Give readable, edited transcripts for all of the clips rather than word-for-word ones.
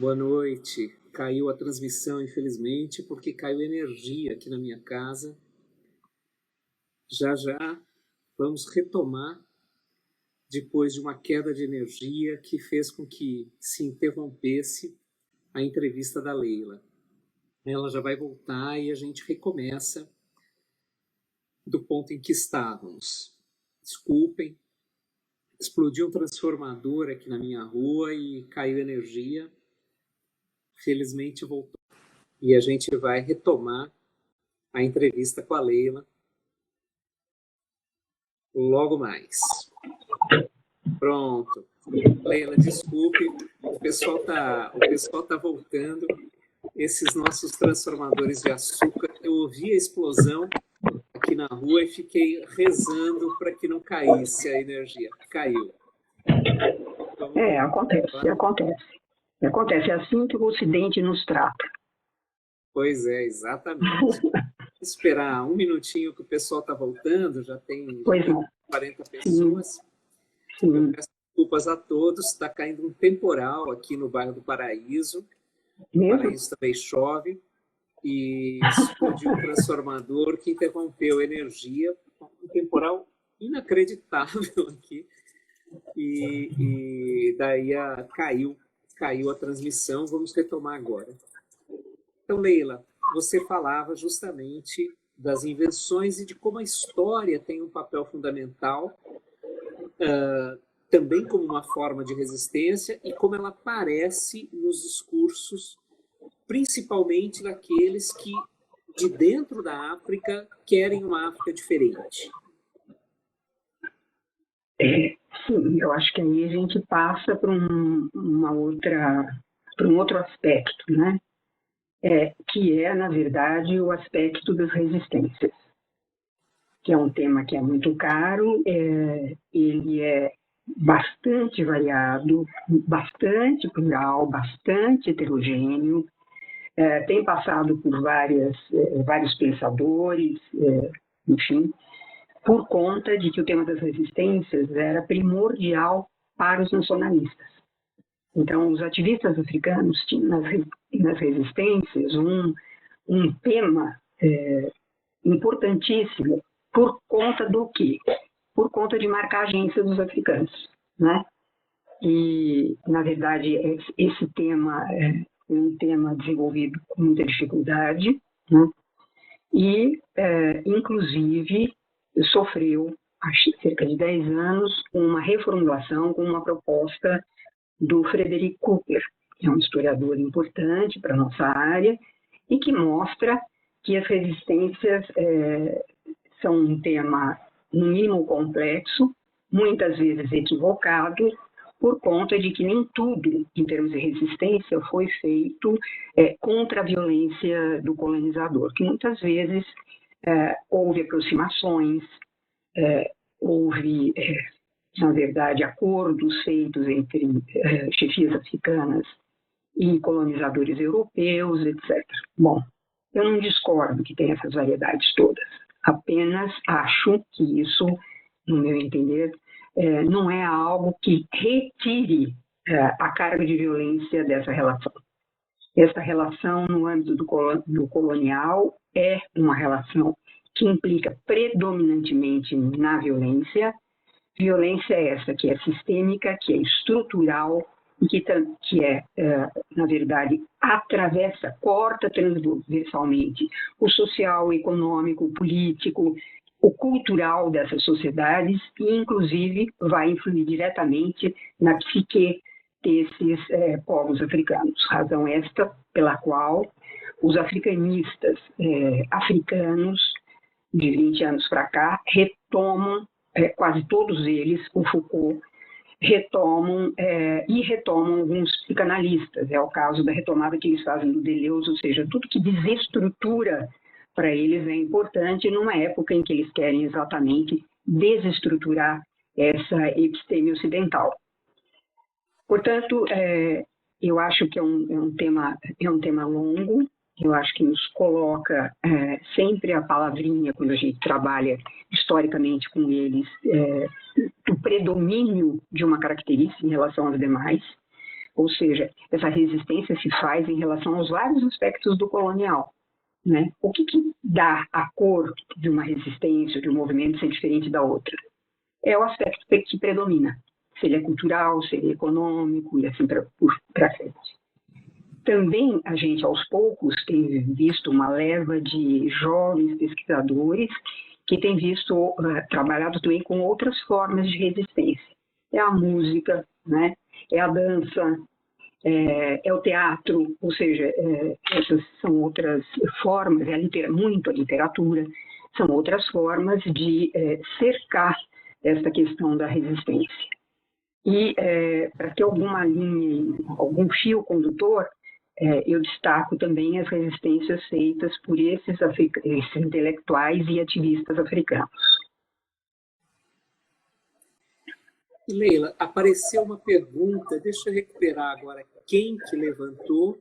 Boa noite. Caiu a transmissão, infelizmente, porque caiu energia aqui na minha casa. Já já vamos retomar depois de uma queda de energia que fez com que se interrompesse a entrevista da Leila. Ela já vai voltar e a gente recomeça do ponto em que estávamos. Desculpem, explodiu um transformador aqui na minha rua e caiu energia. Felizmente voltou. E a gente vai retomar a entrevista com a Leila logo mais. Pronto. Leila, desculpe, o pessoal tá voltando. Esses nossos transformadores de açúcar, eu ouvi a explosão aqui na rua e fiquei rezando para que não caísse a energia. Caiu. Acontece, é assim que o Ocidente nos trata. Pois é, exatamente. Esperar um minutinho que o pessoal está voltando, já tem 40 pessoas. Sim. Eu peço desculpas a todos, está caindo um temporal aqui no bairro do Paraíso. No Paraíso também chove e explodiu um transformador que interrompeu a energia, um temporal inacreditável aqui. E daí caiu a transmissão, vamos retomar agora. Então, Leila, você falava justamente das invenções e de como a história tem um papel fundamental, também como uma forma de resistência, e como ela aparece nos discursos, principalmente daqueles que, de dentro da África, querem uma África diferente. Sim, eu acho que aí a gente passa para um outro aspecto, né? Que é, na verdade, o aspecto das resistências, que é um tema que é muito caro, ele é bastante variado, bastante plural, bastante heterogêneo, tem passado por vários pensadores, enfim, por conta de que o tema das resistências era primordial para os nacionalistas. Então, os ativistas africanos tinham nas resistências um tema importantíssimo por conta do quê? Por conta de marcar a agência dos africanos, né? E, na verdade, esse tema é um tema desenvolvido com muita dificuldade, né? E, inclusive, sofreu, há cerca de 10 anos, uma reformulação com uma proposta do Frederick Cooper, que é um historiador importante para a nossa área, e que mostra que as resistências são um tema, no mínimo, complexo, muitas vezes equivocado, por conta de que nem tudo, em termos de resistência, foi feito contra a violência do colonizador, que muitas vezes houve aproximações, houve, na verdade, acordos feitos entre chefias africanas e colonizadores europeus, etc. Bom, eu não discordo que tem essas variedades todas, apenas acho que isso, no meu entender, não é algo que retire a carga de violência dessa relação. Essa relação, no âmbito do colonial, é uma relação que implica predominantemente na violência. Violência essa que é sistêmica, que é estrutural e que na verdade, atravessa, corta transversalmente o social, o econômico, o político, o cultural dessas sociedades e, inclusive, vai influir diretamente na psique desses povos africanos. Razão esta pela qual os africanistas africanos, de 20 anos para cá, retomam, quase todos eles, o Foucault, retomam alguns psicanalistas. É o caso da retomada que eles fazem do Deleuze, ou seja, tudo que desestrutura para eles é importante numa época em que eles querem exatamente desestruturar essa episteme ocidental. Portanto, eu acho que é um tema longo, eu acho que nos coloca sempre a palavrinha, quando a gente trabalha historicamente com eles, do predomínio de uma característica em relação às demais. Ou seja, essa resistência se faz em relação aos vários aspectos do colonial. Né? O que dá a cor de uma resistência, de um movimento ser diferente da outra? É o aspecto que predomina. Se ele é cultural, se ele é econômico e assim para frente. Também a gente, aos poucos, tem visto uma leva de jovens pesquisadores que têm trabalhado também com outras formas de resistência. É a música, né? É a dança, é o teatro, ou seja, essas são outras formas, muito a literatura, são outras formas de cercar essa questão da resistência. E para ter alguma linha, algum fio condutor, eu destaco também as resistências feitas por esses intelectuais e ativistas africanos. Leila, apareceu uma pergunta, deixa eu recuperar agora quem que levantou,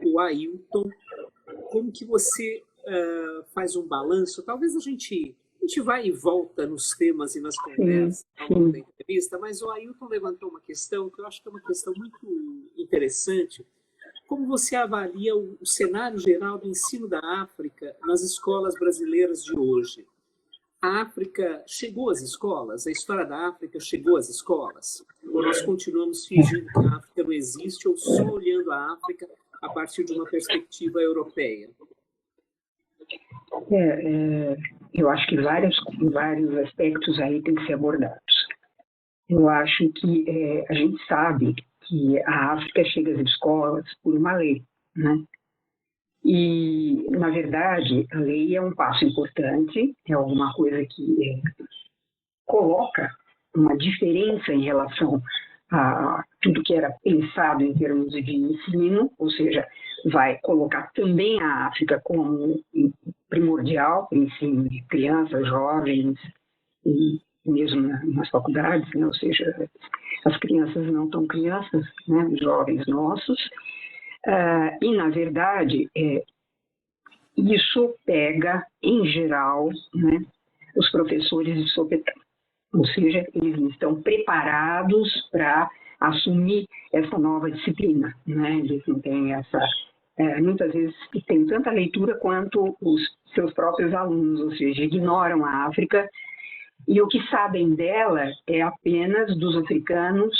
o Ailton. Como que você faz um balanço? Talvez a gente vai e volta nos temas e nas conversas ao longo da entrevista, mas o Ailton levantou uma questão que eu acho que é uma questão muito interessante. Como você avalia o cenário geral do ensino da África nas escolas brasileiras de hoje? A África chegou às escolas? A história da África chegou às escolas? Ou nós continuamos fingindo que a África não existe ou só olhando a África a partir de uma perspectiva europeia? Eu acho que vários aspectos aí têm que ser abordados. Eu acho que a gente sabe que a África chega às escolas por uma lei, né? E, na verdade, a lei é um passo importante, é alguma coisa que coloca uma diferença em relação a tudo que era pensado em termos de ensino, ou seja, vai colocar também a África como primordial para o ensino de crianças, jovens e mesmo nas faculdades, né? Ou seja, as crianças não tão crianças, né? Os jovens nossos. E, na verdade, isso pega, em geral, né, os professores de sopetão. Ou seja, eles estão preparados para assumir essa nova disciplina. Né? Eles não têm muitas vezes têm tanta leitura quanto os seus próprios alunos, ou seja, ignoram a África e o que sabem dela é apenas dos africanos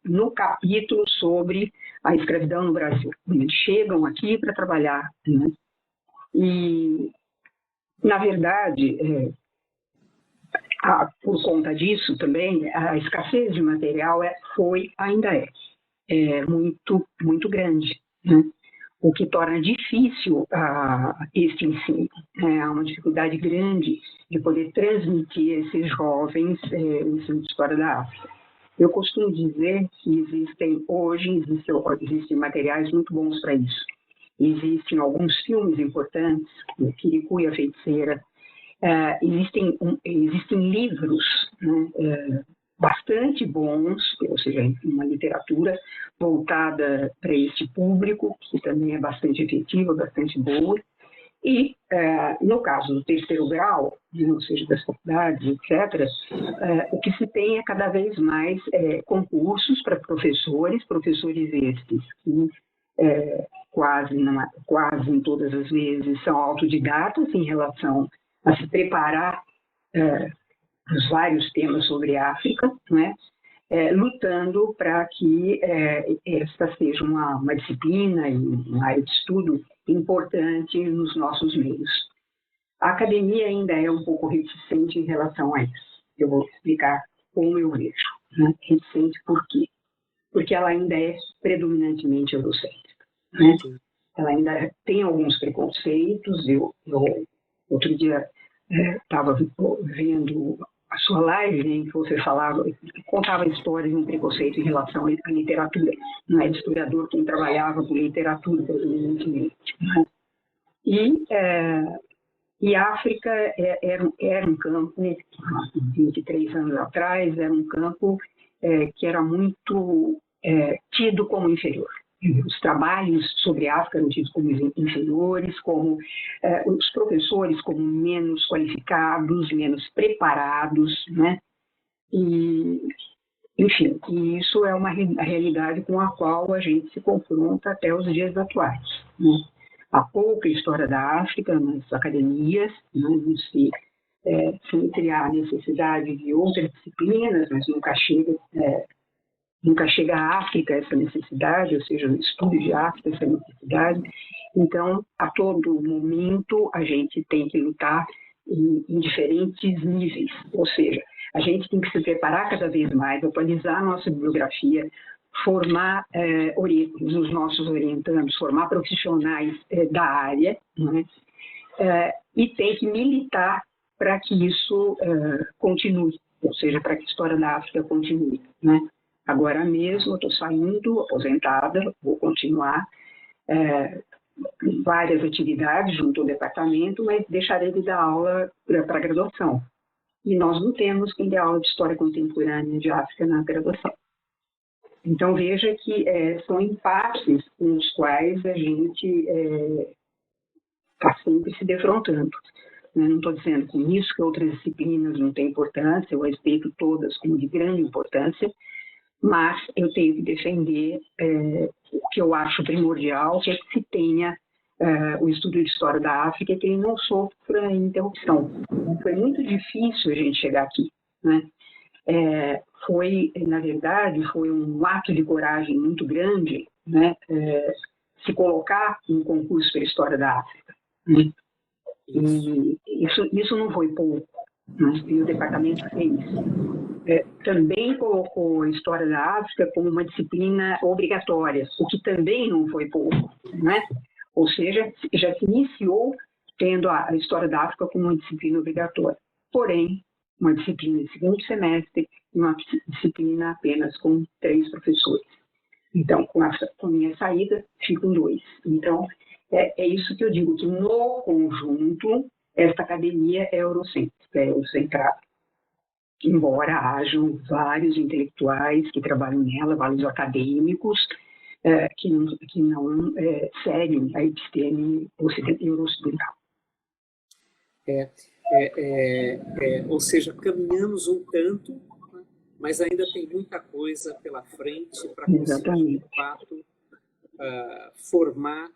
no capítulo sobre a escravidão no Brasil. Eles chegam aqui para trabalhar. Né? E, na verdade, por conta disso também, a escassez de material ainda é muito, muito grande, né? O que torna difícil este ensino. Há uma dificuldade grande de poder transmitir a esses jovens o ensino de história da África. Eu costumo dizer que existem materiais muito bons para isso. Existem alguns filmes importantes, o Kirikou e a Feiticeira. Existem livros, né, bastante bons, ou seja, uma literatura voltada para este público, que também é bastante efetiva, bastante boa. E, no caso do terceiro grau, né, ou seja, das faculdades, etc., o que se tem é cada vez mais concursos para professores estes que quase em todas as vezes são autodidatas em relação a se preparar os vários temas sobre a África, né? Lutando para que esta seja uma disciplina e uma área de estudo importante nos nossos meios. A academia ainda é um pouco reticente em relação a isso. Eu vou explicar como eu vejo. Né? Reticente por quê? Porque ela ainda é predominantemente eurocêntrica. Né? Ela ainda tem alguns preconceitos. Eu outro dia estava vendo a sua live, em que você contava histórias de um preconceito em relação à literatura. Não é de historiador quem trabalhava com literatura, predominantemente. Né? E a África era um campo, 23 anos atrás, era um campo que era muito tido como inferior. Os trabalhos sobre a África eram tidos como inferiores, como os professores como menos qualificados, menos preparados, né? E Enfim, e isso é uma realidade com a qual a gente se confronta até os dias atuais, né? Há pouca história da África nas academias, né? Sempre há necessidade de outras disciplinas, mas nunca chega à África essa necessidade, ou seja, no estudo de África essa necessidade. Então, a todo momento, a gente tem que lutar em diferentes níveis, ou seja, a gente tem que se preparar cada vez mais, atualizar a nossa bibliografia, formar os nossos orientandos, formar profissionais da área, né? E tem que militar para que isso continue, ou seja, para que a história da África continue, né? Agora mesmo eu estou saindo, aposentada, vou continuar várias atividades junto ao departamento, mas deixarei de dar aula para a graduação. E nós não temos quem dê aula de História Contemporânea de África na graduação. Então, veja que são impasses com os quais a gente está sempre se defrontando. Não estou dizendo com isso que outras disciplinas não têm importância, eu respeito todas como de grande importância, mas eu tenho que defender o que eu acho primordial, que é que se tenha o estudo de história da África, que ele não sofra interrupção. Foi muito difícil a gente chegar aqui, né? Na verdade, foi um ato de coragem muito grande, né? Se colocar em concurso pela história da África, né? E isso não foi pouco, né? E o departamento fez. Também colocou a história da África como uma disciplina obrigatória, o que também não foi pouco, né? Ou seja, já se iniciou tendo a história da África como uma disciplina obrigatória. Porém, uma disciplina de segundo semestre e uma disciplina apenas com 3 professores. Então, com a minha saída, ficam 2. Então, é isso que eu digo, que no conjunto, esta academia é eurocentrada, embora hajam vários intelectuais que trabalham nela, vários acadêmicos, que não seguem a episteme euro-ocidental. Ou seja, caminhamos um tanto, mas ainda tem muita coisa pela frente para conseguir, de fato, formar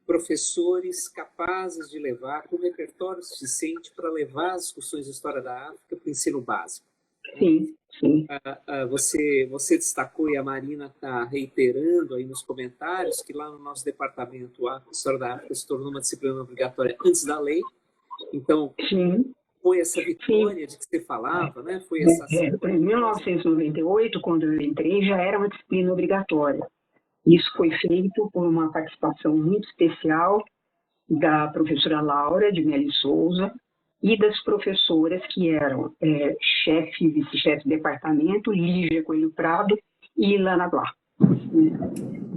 professores capazes de levar, com repertório suficiente para levar as discussões de história da África para o ensino básico. Sim, sim. Você destacou, e a Marina está reiterando aí nos comentários, que lá no nosso departamento a história da África se tornou uma disciplina obrigatória antes da lei. Então, sim, foi essa vitória de que você falava, né? Foi essa em 1998, quando eu entrei, já era uma disciplina obrigatória. Isso foi feito por uma participação muito especial da professora Laura de Meli Souza e das professoras que eram chefe e vice-chefe de departamento, Lígia Coelho Prado e Ilana Blá.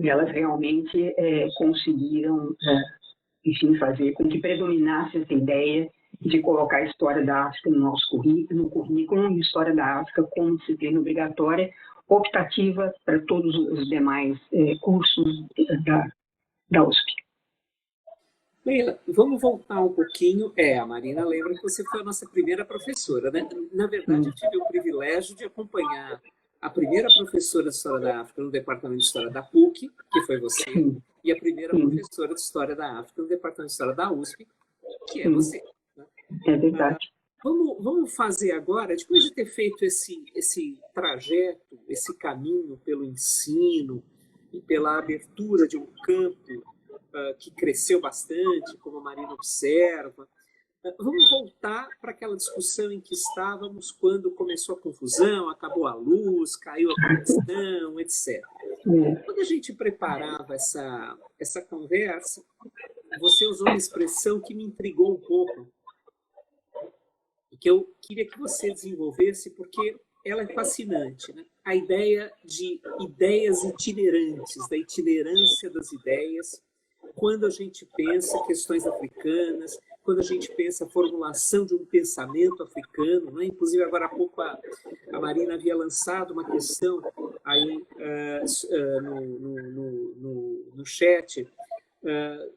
Elas realmente conseguiram, enfim, fazer com que predominasse essa ideia de colocar a história da África no nosso currículo, e história da África como disciplina obrigatória, optativa para todos os demais cursos da USP. Leila, vamos voltar um pouquinho. A Marina lembra que você foi a nossa primeira professora, né? Na verdade, eu tive o privilégio de acompanhar a primeira professora de História da África no Departamento de História da PUC, que foi você, e a primeira professora de História da África no Departamento de História da USP, que é você. Né? É verdade. Vamos fazer agora, depois de ter feito esse trajeto, esse caminho pelo ensino e pela abertura de um campo que cresceu bastante, como a Marina observa, vamos voltar para aquela discussão em que estávamos quando começou a confusão, acabou a luz, caiu a conexão, etc. Quando a gente preparava essa conversa, você usou uma expressão que me intrigou um pouco, e que eu queria que você desenvolvesse, porque ela é fascinante, né? A ideia de ideias itinerantes, da itinerância das ideias, quando a gente pensa questões africanas, quando a gente pensa a formulação de um pensamento africano, né? Inclusive agora há pouco a Marina havia lançado uma questão aí no chat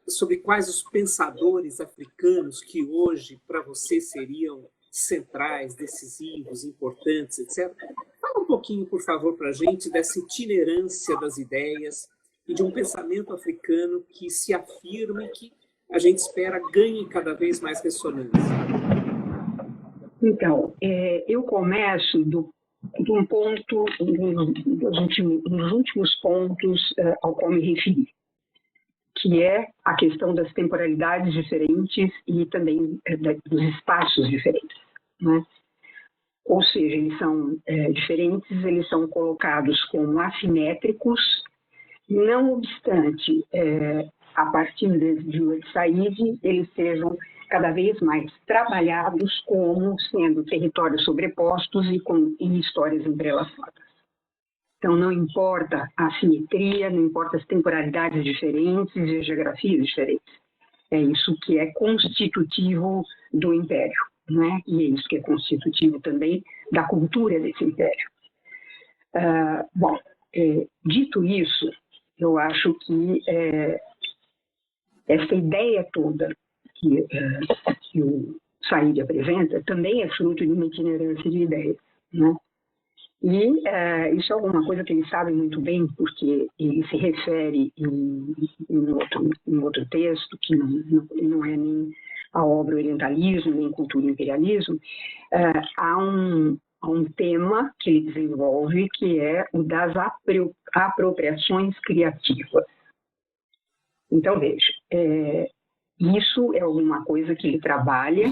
sobre quais os pensadores africanos que hoje para você seriam centrais, decisivos, importantes, etc. Fala um pouquinho, por favor, para a gente dessa itinerância das ideias e de um pensamento africano que se afirme, que a gente espera ganhe cada vez mais ressonância. Então, eu começo de um ponto, dos últimos pontos ao qual me referi, que é a questão das temporalidades diferentes e também dos espaços diferentes, né? Ou seja, eles são diferentes, eles são colocados como assimétricos, não obstante, a partir de Said, eles sejam cada vez mais trabalhados como sendo territórios sobrepostos e histórias entrelaçadas. Então, não importa a assimetria, não importa as temporalidades diferentes e as geografias diferentes. É isso que é constitutivo do Império, né? E é isso que é constitutivo também da cultura desse Império. Dito isso, eu acho que essa ideia toda que o Said apresenta também é fruto de uma itinerância de ideias, né? E isso é alguma coisa que ele sabe muito bem, porque ele se refere em outro texto, que não é nem a obra Orientalismo, nem Cultura e Imperialismo, há um tema que ele desenvolve, que é o das apropriações criativas. Então, veja, isso é alguma coisa que ele trabalha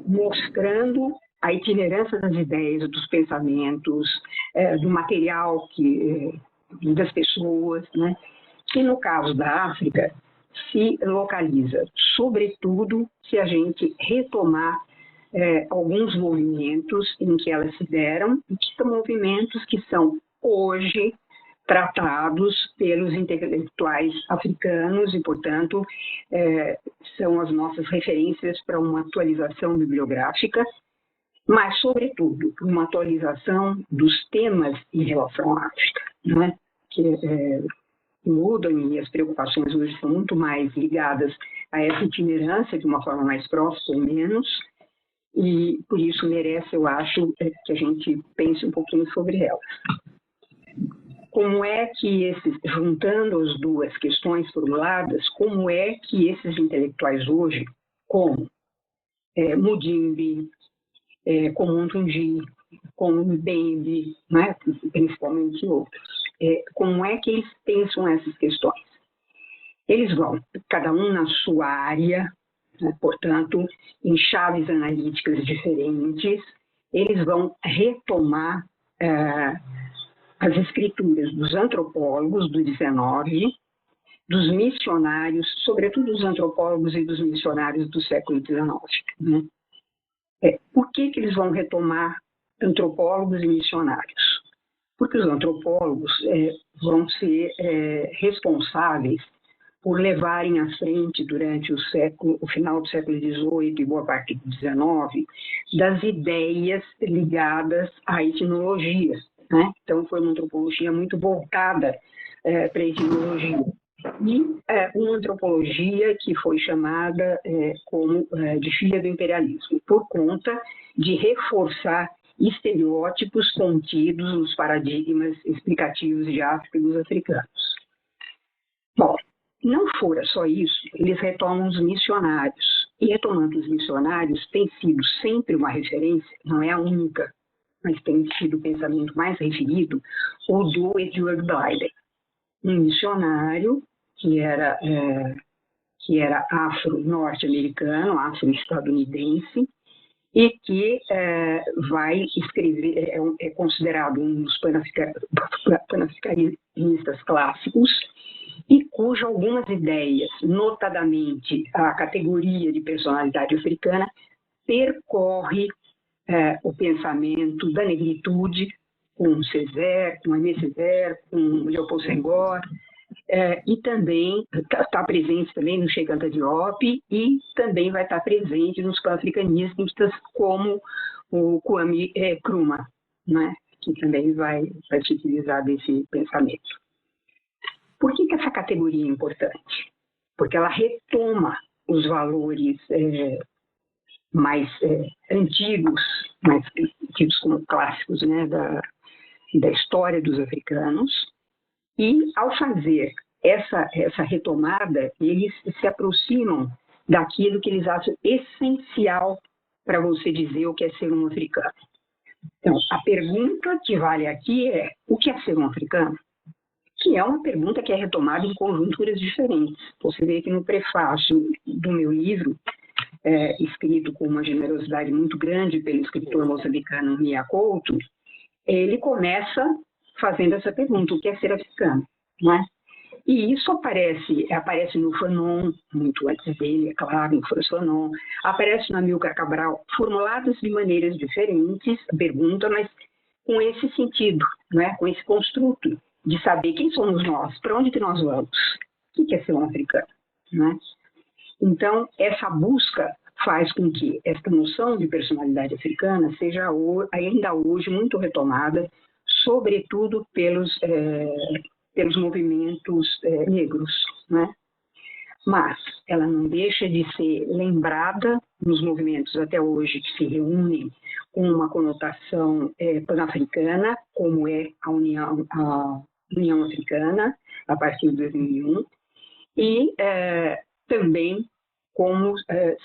mostrando a itinerância das ideias, dos pensamentos, do material das pessoas, né? Que no caso da África se localiza, sobretudo se a gente retomar alguns movimentos em que elas se deram, e que são movimentos que são hoje tratados pelos intelectuais africanos e, portanto, são as nossas referências para uma atualização bibliográfica, mas, sobretudo, uma atualização dos temas em relação à África, né? Que mudam, e as preocupações hoje são muito mais ligadas a essa itinerância de uma forma mais próxima ou menos, e por isso merece, eu acho, que a gente pense um pouquinho sobre elas. Como é que juntando as duas questões formuladas, como é que esses intelectuais hoje, como Mudimbe, como Ntunji, como Mbembe, né, principalmente outros, como é que eles pensam essas questões? Eles vão, cada um na sua área, né, portanto, em chaves analíticas diferentes, eles vão retomar as escrituras dos antropólogos do XIX, dos missionários, sobretudo dos antropólogos e dos missionários do século XIX. Né? Por que eles vão retomar antropólogos e missionários? Porque os antropólogos vão ser responsáveis por levarem à frente, durante o final do século XVIII e boa parte do XIX, das ideias ligadas à etnologia. Né? Então, foi uma antropologia muito voltada para a etnologia. E uma antropologia que foi chamada como de filha do imperialismo, por conta de reforçar estereótipos contidos nos paradigmas explicativos de África e dos africanos. Bom, não fora só isso, eles retomam os missionários. E retomando os missionários tem sido sempre uma referência, não é a única, mas tem sido o pensamento mais referido, o do Edward Blyden, um missionário que era afro-norte-americano, afro-estadunidense, e que vai escrever, é considerado um dos panafricanistas clássicos, e cuja algumas ideias, notadamente a categoria de personalidade africana, percorre o pensamento da negritude, com Césaire, com Aimé Césaire, com Leopold Senghor, e também está presente também no Cheikh Anta Diop, e também vai estar presente nos pan-africanistas como o Kwame Nkrumah, né, que também vai se utilizar desse pensamento. Por que essa categoria é importante? Porque ela retoma os valores mais antigos, mais tidos como clássicos, né, e da história dos africanos, e, ao fazer essa retomada, eles se aproximam daquilo que eles acham essencial para você dizer o que é ser um africano. Então, a pergunta que vale aqui é: o que é ser um africano? Que é uma pergunta que é retomada em conjunturas diferentes. Você vê que no prefácio do meu livro, escrito com uma generosidade muito grande pelo escritor moçambicano Mia Couto, ele começa fazendo essa pergunta: o que é ser africano? Não é? E isso aparece no Fanon, muito antes dele, é claro, no Franz Fanon, aparece no Amílcar Cabral, formuladas de maneiras diferentes, a pergunta, mas com esse sentido, não é? Com esse construto de saber quem somos nós, para onde que nós vamos, o que é ser um africano, não é? Então, essa busca faz com que esta noção de personalidade africana seja ainda hoje muito retomada, sobretudo pelos movimentos negros, né? Mas ela não deixa de ser lembrada nos movimentos até hoje que se reúnem com uma conotação pan-africana, como é a União Africana, a partir de 2001, e também como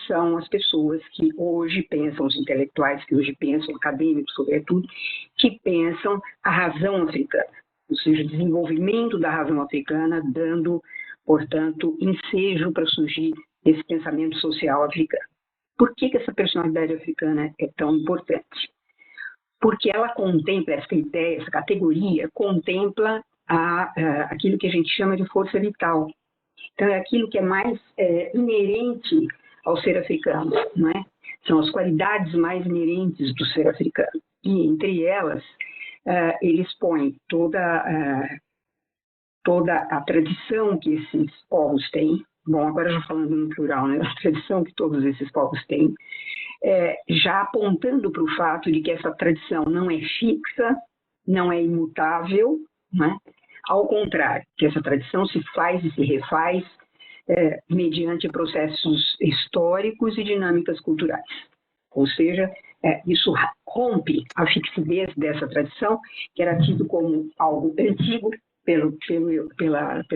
são as pessoas que hoje pensam, os intelectuais que hoje pensam, acadêmicos sobretudo, que pensam a razão africana, ou seja, o desenvolvimento da razão africana, dando, portanto, ensejo para surgir esse pensamento social africano. Por que essa personalidade africana é tão importante? Porque ela contempla, essa ideia, essa categoria, contempla aquilo que a gente chama de força vital. Então, é aquilo que é mais inerente ao ser africano, não é? São as qualidades mais inerentes do ser africano. E, entre elas, eles põem toda a tradição que esses povos têm, bom, agora já falando no plural, né? A tradição que todos esses povos têm, já apontando para o fato de que essa tradição não é fixa, não é imutável, né? Ao contrário, que essa tradição se faz e se refaz mediante processos históricos e dinâmicas culturais. Ou seja, isso rompe a fixidez dessa tradição, que era tido como algo antigo pelo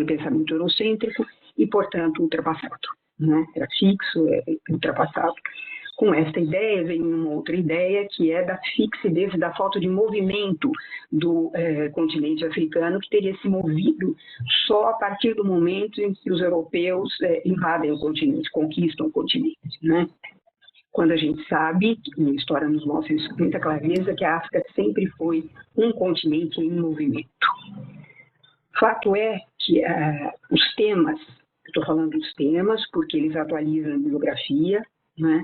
pensamento eurocêntrico e, portanto, ultrapassado, né? Era fixo, ultrapassado. Com esta ideia vem uma outra ideia, que é da fixidez e da falta de movimento do continente africano, que teria se movido só a partir do momento em que os europeus invadem o continente, conquistam o continente, né? Quando a gente sabe, e a história nos mostra isso com muita clareza, que a África sempre foi um continente em movimento. Fato é que os temas, estou falando dos temas porque eles atualizam a bibliografia, né?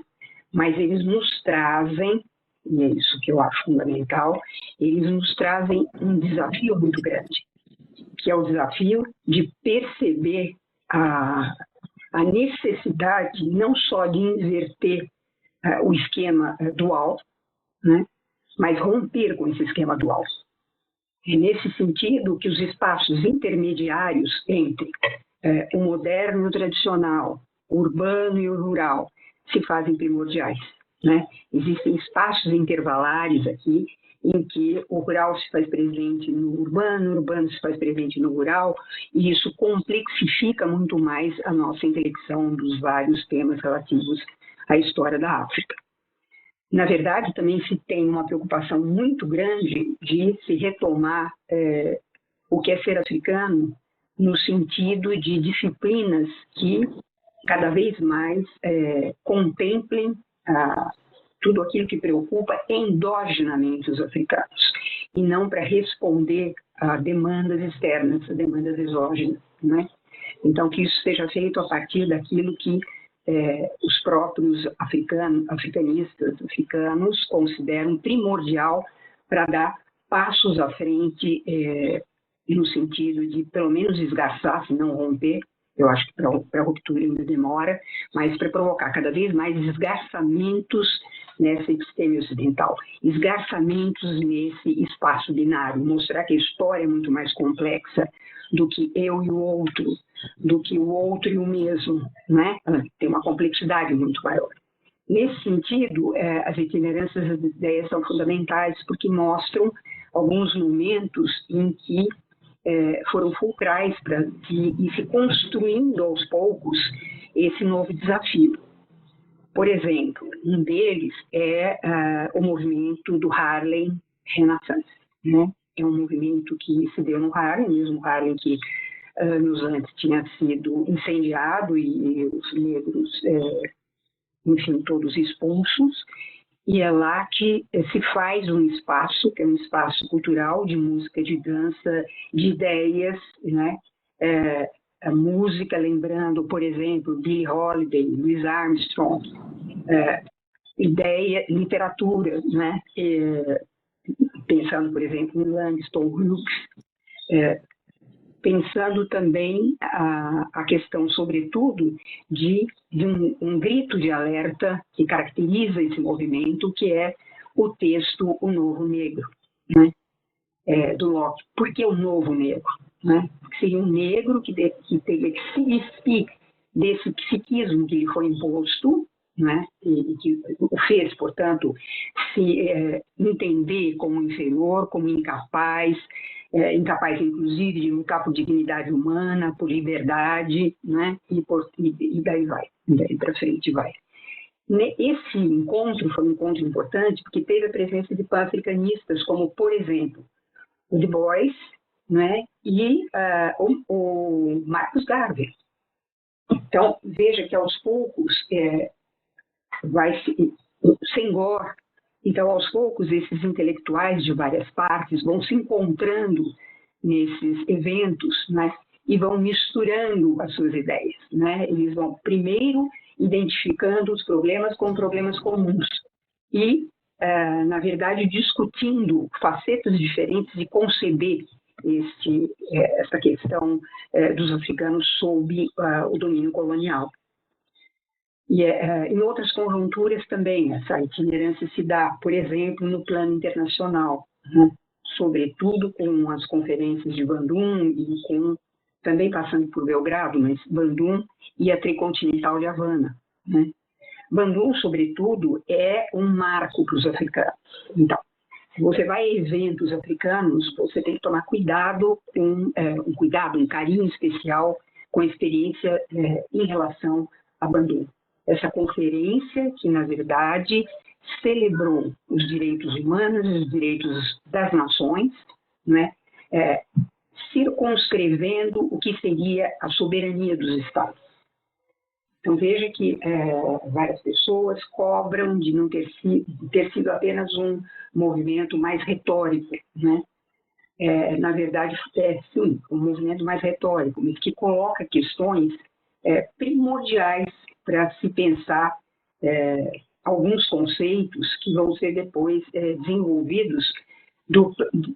Mas eles nos trazem, e é isso que eu acho fundamental, eles nos trazem um desafio muito grande, que é o desafio de perceber a necessidade não só de inverter o esquema dual, né, mas romper com esse esquema dual. É nesse sentido que os espaços intermediários entre o moderno e o tradicional, o urbano e o rural, se fazem primordiais, né? Existem espaços intervalares aqui em que o rural se faz presente no urbano, o urbano se faz presente no rural, e isso complexifica muito mais a nossa intelecção dos vários temas relativos à história da África. Na verdade, também se tem uma preocupação muito grande de se retomar o que é ser africano no sentido de disciplinas que cada vez mais contemplem tudo aquilo que preocupa endogenamente os africanos, e não para responder a demandas externas, a demandas exógenas, né? Então, que isso seja feito a partir daquilo que os próprios africanistas africanos consideram primordial para dar passos à frente no sentido de, pelo menos, esgarçar, se não romper. Eu acho que para a ruptura ainda demora, mas para provocar cada vez mais esgarçamentos nessa episteme ocidental, esgarçamentos nesse espaço binário, mostrar que a história é muito mais complexa do que eu e o outro, do que o outro e o mesmo, né? Tem uma complexidade muito maior. Nesse sentido, as itinerâncias das ideias são fundamentais porque mostram alguns momentos em que foram fulcrais para ir se construindo aos poucos esse novo desafio. Por exemplo, um deles é o movimento do Harlem Renaissance, né? É um movimento que se deu no Harlem, mesmo Harlem que anos antes tinha sido incendiado e os negros, enfim, todos expulsos. E é lá que se faz um espaço, que é um espaço cultural de música, de dança, de ideias, né? A música, lembrando, por exemplo, Billie Holiday, Louis Armstrong, literatura, né? Pensando, por exemplo, em Langston Hughes, pensando também a questão, sobretudo, de um grito de alerta que caracteriza esse movimento, que é o texto O Novo Negro, né? Do Locke. Por que o Novo Negro? Né? Seria um negro que teria que se despir desse psiquismo que lhe foi imposto, né? E que o fez, portanto, se entender como inferior, como incapaz, incapaz, inclusive, de lutar por dignidade humana, por liberdade, né? E daí vai, daí para frente vai. Esse encontro foi um encontro importante porque teve a presença de pan-africanistas, como, por exemplo, o Du Bois, né? E o Marcus Garvey. Então, veja que aos poucos Senghor. Então, aos poucos, esses intelectuais de várias partes vão se encontrando nesses eventos, né? E vão misturando as suas ideias, né? Eles vão primeiro identificando os problemas com problemas comuns e, na verdade, discutindo facetas diferentes de conceber essa questão dos africanos sob o domínio colonial. E em outras conjunturas também essa itinerância se dá, por exemplo, no plano internacional, né? Sobretudo com as conferências de Bandung e também passando por Belgrado, mas Bandung e a Tricontinental de Havana, né? Bandung, sobretudo, é um marco para os africanos. Então, se você vai a eventos africanos, você tem que tomar cuidado, um carinho especial com a experiência em relação a Bandung. Essa conferência que, na verdade, celebrou os direitos humanos, os direitos das nações, né? Circunscrevendo o que seria a soberania dos Estados. Então, veja que várias pessoas cobram de não ter sido apenas um movimento mais retórico, né? Na verdade, sim, um movimento mais retórico, mas que coloca questões primordiais para se pensar alguns conceitos que vão ser depois desenvolvidos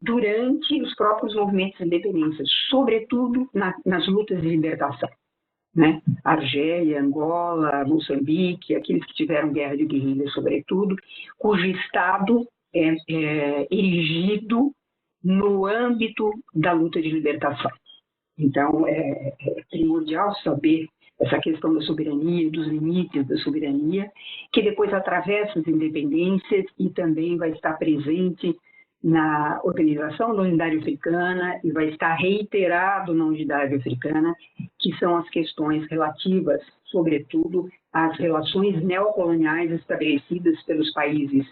durante os próprios movimentos de independência, sobretudo nas lutas de libertação, né? Argélia, Angola, Moçambique, aqueles que tiveram guerra de guerrilha, sobretudo, cujo Estado é erigido no âmbito da luta de libertação. Então, é primordial saber essa questão da soberania, dos limites da soberania, que depois atravessa as independências e também vai estar presente na Organização da Unidade Africana e vai estar reiterado na Unidade Africana, que são as questões relativas, sobretudo, às relações neocoloniais estabelecidas pelos países,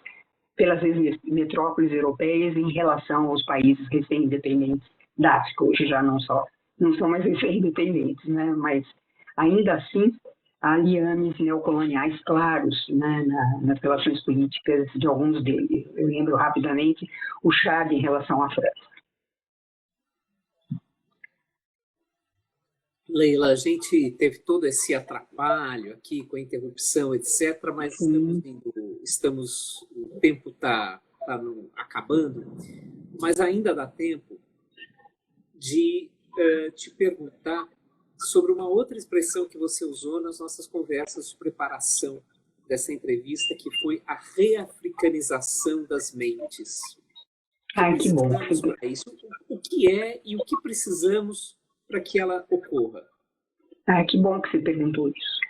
pelas metrópoles europeias em relação aos países recém-independentes da África. Hoje já não são mais recém-independentes, né? Mas ainda assim há liames neocoloniais claros, né, nas relações políticas de alguns deles. Eu lembro rapidamente o Chad em relação à França. Leila, a gente teve todo esse atrapalho aqui com a interrupção, etc., mas o tempo está acabando, mas ainda dá tempo de te perguntar sobre uma outra expressão que você usou nas nossas conversas de preparação dessa entrevista, que foi a reafricanização das mentes. Que bom. Isso. O que é e o que precisamos para que ela ocorra? Que bom que você perguntou isso.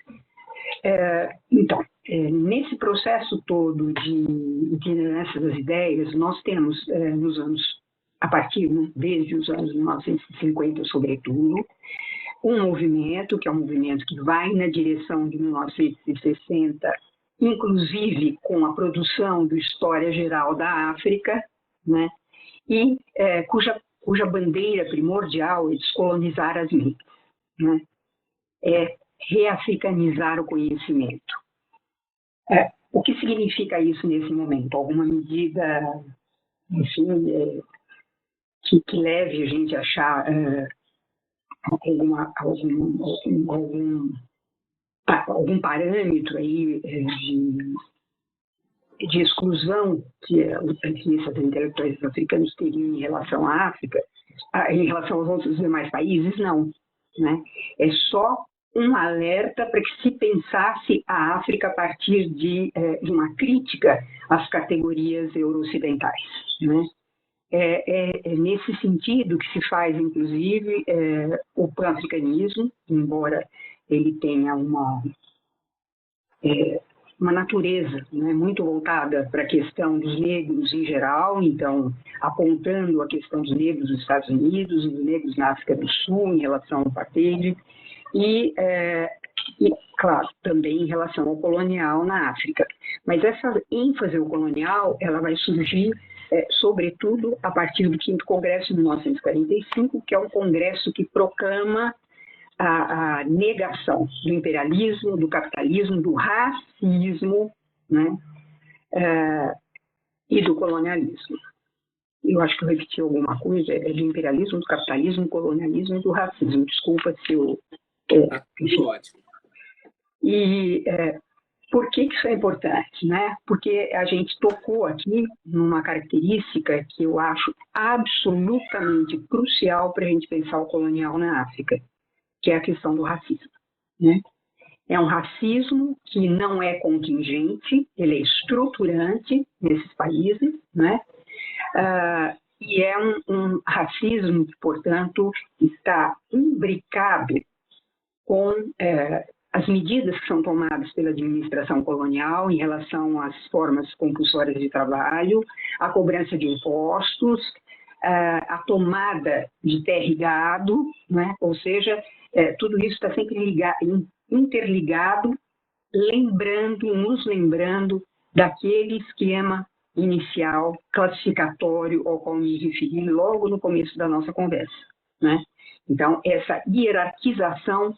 Então, nesse processo todo de itinerância das ideias, nós temos, nos anos a partir, né, desde os anos 1950, sobretudo, um movimento, que é um movimento que vai na direção de 1960, inclusive com a produção do História Geral da África, né, e cuja bandeira primordial é descolonizar as mentes, né, é reafricanizar o conhecimento. O que significa isso nesse momento? Alguma medida, enfim, que leve a gente a achar algum parâmetro aí de exclusão que esses intelectuais africanos teriam em relação à África, em relação aos outros demais países? Não, né? É só um alerta para que se pensasse a África a partir de uma crítica às categorias euro-ocidentais, né? É nesse sentido que se faz, inclusive, o pan-africanismo, embora ele tenha uma natureza, né, muito voltada para a questão dos negros em geral, então apontando a questão dos negros nos Estados Unidos, dos negros na África do Sul em relação ao apartheid e claro, também em relação ao colonial na África. Mas essa ênfase ao colonial, ela vai surgir sobretudo a partir do 5º Congresso de 1945, que é um congresso que proclama a negação do imperialismo, do capitalismo, do racismo, né, e do colonialismo. Eu acho que eu repeti alguma coisa, é do imperialismo, do capitalismo, do colonialismo e do racismo. Desculpa se eu... Tudo ótimo. E por que isso é importante, né? Porque a gente tocou aqui numa característica que eu acho absolutamente crucial para a gente pensar o colonial na África, que é a questão do racismo, né? É um racismo que não é contingente, ele é estruturante nesses países, né? E é um racismo que, portanto, está imbricado com as medidas que são tomadas pela administração colonial em relação às formas compulsórias de trabalho, a cobrança de impostos, a tomada de terra e gado, né? Ou seja, tudo isso está sempre interligado, nos lembrando daquele esquema inicial, classificatório, ao qual me referi logo no começo da nossa conversa, né? Então, essa hierarquização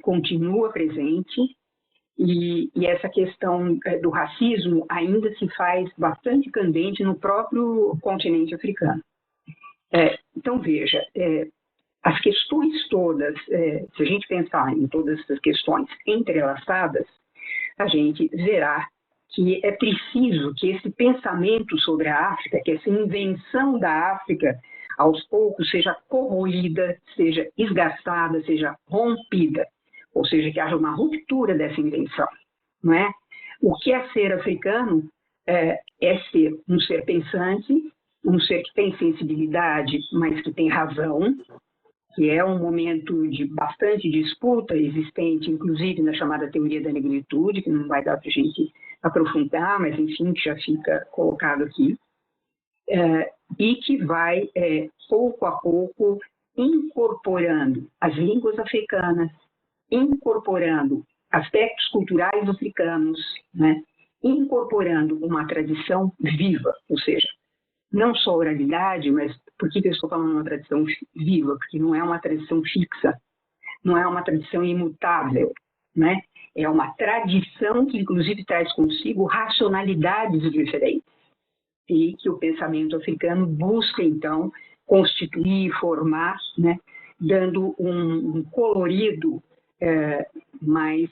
continua presente e essa questão do racismo ainda se faz bastante candente no próprio continente africano. Então, veja, as questões todas, se a gente pensar em todas essas questões entrelaçadas, a gente verá que é preciso que esse pensamento sobre a África, que essa invenção da África, aos poucos, seja corroída, seja esgarçada, seja rompida, ou seja, que haja uma ruptura dessa invenção, não é? O que é ser africano é ser um ser pensante, um ser que tem sensibilidade, mas que tem razão, que é um momento de bastante disputa existente, inclusive na chamada teoria da negritude, que não vai dar para a gente aprofundar, mas enfim, que já fica colocado aqui, e que vai, pouco a pouco, incorporando as línguas africanas, incorporando aspectos culturais africanos, né, incorporando uma tradição viva, ou seja, não só oralidade, mas por que eu estou falando uma tradição viva? Porque não é uma tradição fixa, não é uma tradição imutável, né? É uma tradição que, inclusive, traz consigo racionalidades diferentes e que o pensamento africano busca, então, constituir, formar, né? Dando um colorido mais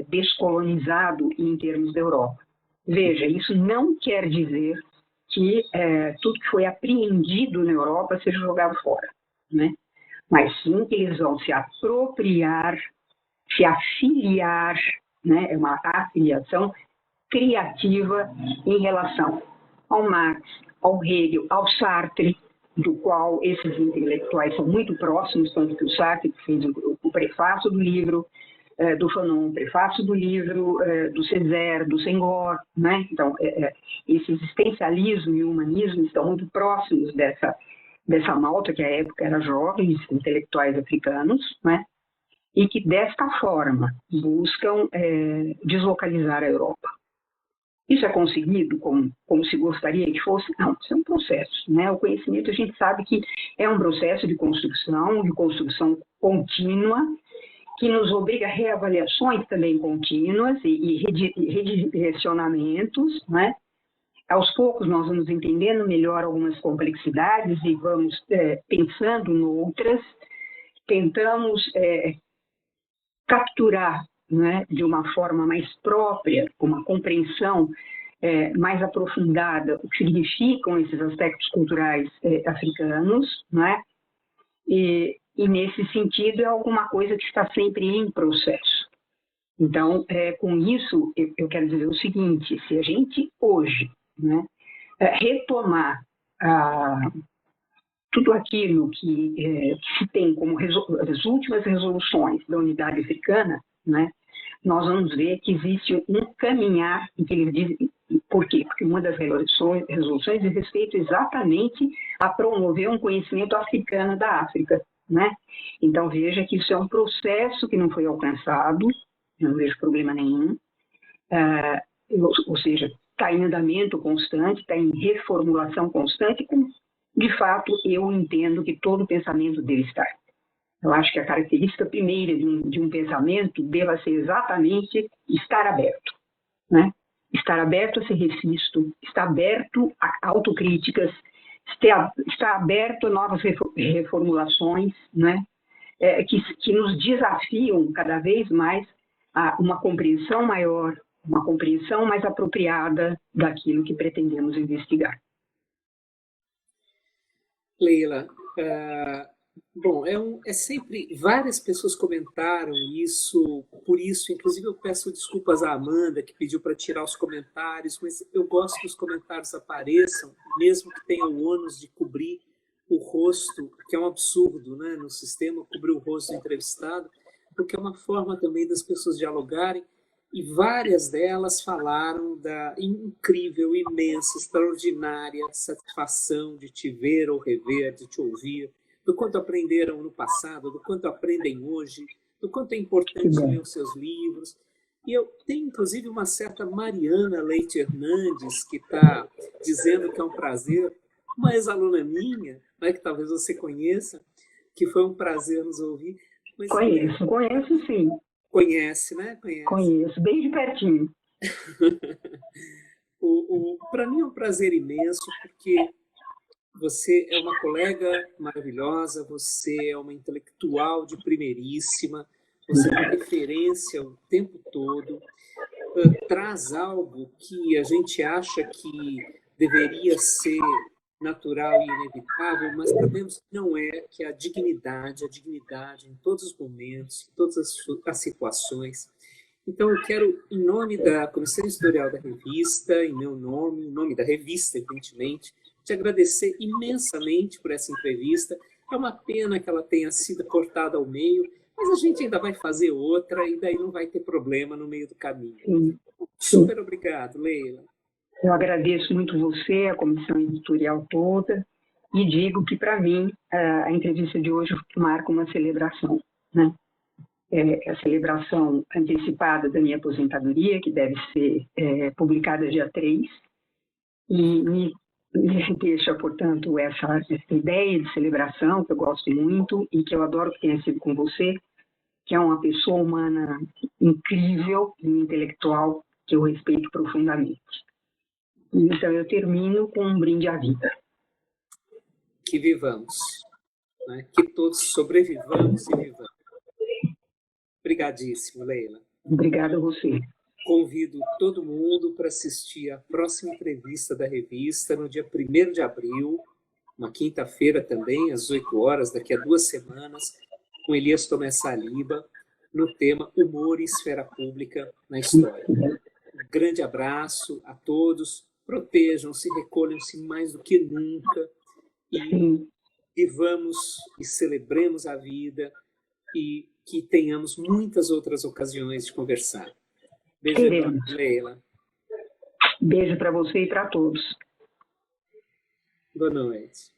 descolonizado em termos da Europa. Veja, isso não quer dizer que tudo que foi apreendido na Europa seja jogado fora, né? Mas sim que eles vão se apropriar, se afiliar, né? É uma afiliação criativa em relação ao Marx, ao Hegel, ao Sartre, do qual esses intelectuais são muito próximos, tanto que o Sartre fez o prefácio do livro, do Fanon, o prefácio do livro, do Césaire, do Senghor, né? Então, esse existencialismo e o humanismo estão muito próximos dessa dessa malta, que à época era jovens intelectuais africanos, né? E que desta forma buscam deslocalizar a Europa. Isso é conseguido como se gostaria que fosse? Não, isso é um processo, né? O conhecimento, a gente sabe que é um processo de construção contínua, que nos obriga a reavaliações também contínuas e redirecionamentos, né? Aos poucos nós vamos entendendo melhor algumas complexidades e vamos pensando em outras, tentamos capturar, né, de uma forma mais própria, com uma compreensão mais aprofundada, o que significam esses aspectos culturais africanos, né? E nesse sentido é alguma coisa que está sempre em processo. Então, com isso, eu quero dizer o seguinte: se a gente hoje, né, retomar tudo aquilo que se tem como as últimas resoluções da unidade africana, né, nós vamos ver que existe um caminhar em que eles dizem. Por quê? Porque uma das resoluções diz respeito exatamente a promover um conhecimento africano da África, né? Então, veja que isso é um processo que não foi alcançado, não vejo problema nenhum, ou seja, está em andamento constante, está em reformulação constante, como, de fato, eu entendo que todo pensamento deve estar. Eu acho que a característica primeira de um pensamento deva ser exatamente estar aberto, né? Estar aberto a ser revisto, estar aberto a autocríticas, estar aberto a novas reformulações, né? Que nos desafiam cada vez mais a uma compreensão maior, uma compreensão mais apropriada daquilo que pretendemos investigar. Leila, bom, sempre, várias pessoas comentaram isso, por isso, inclusive eu peço desculpas à Amanda, que pediu para tirar os comentários, mas eu gosto que os comentários apareçam, mesmo que tenham o ônus de cobrir o rosto, que é um absurdo, né, no sistema, cobrir o rosto do entrevistado, porque é uma forma também das pessoas dialogarem, e várias delas falaram da incrível, imensa, extraordinária satisfação de te ver ou rever, de te ouvir, do quanto aprenderam no passado, do quanto aprendem hoje, do quanto é importante ler os seus livros. E eu tenho, inclusive, uma certa Mariana Leite Hernandes, que está dizendo que é um prazer, uma ex-aluna minha, né, que talvez você conheça, que foi um prazer nos ouvir. Mas, Conheço sim. Conhece, né? Conheço, bem de pertinho. Para mim é um prazer imenso, porque você é uma colega maravilhosa, você é uma intelectual de primeiríssima, você é uma referência o tempo todo, traz algo que a gente acha que deveria ser natural e inevitável, mas sabemos que não é, que é a dignidade em todos os momentos, em todas as situações. Então, eu quero, em nome da Comissão Editorial da revista, em meu nome, em nome da revista, evidentemente, te agradecer imensamente por essa entrevista. É uma pena que ela tenha sido cortada ao meio, mas a gente ainda vai fazer outra e daí não vai ter problema no meio do caminho. Sim. Super obrigado, Leila. Eu agradeço muito você, a comissão editorial toda, e digo que, para mim, a entrevista de hoje marca uma celebração, né? A celebração antecipada da minha aposentadoria, que deve ser publicada dia 3, e me deixa, portanto, essa ideia de celebração, que eu gosto muito e que eu adoro que tenha sido com você, que é uma pessoa humana incrível e intelectual que eu respeito profundamente. Então, eu termino com um brinde à vida. Que vivamos, né? Que todos sobrevivamos e vivamos. Obrigadíssimo, Leila. Obrigada a você. Convido todo mundo para assistir a próxima entrevista da revista no dia 1º de abril, uma quinta-feira também, às 8 horas, daqui a 2 semanas, com Elias Tomé Saliba, no tema Humor e Esfera Pública na História. Um grande abraço a todos. Protejam-se, recolham-se mais do que nunca e vivamos e celebremos a vida e que tenhamos muitas outras ocasiões de conversar. Beijo enorme, Leila. Beijo para você e para todos. Boa noite.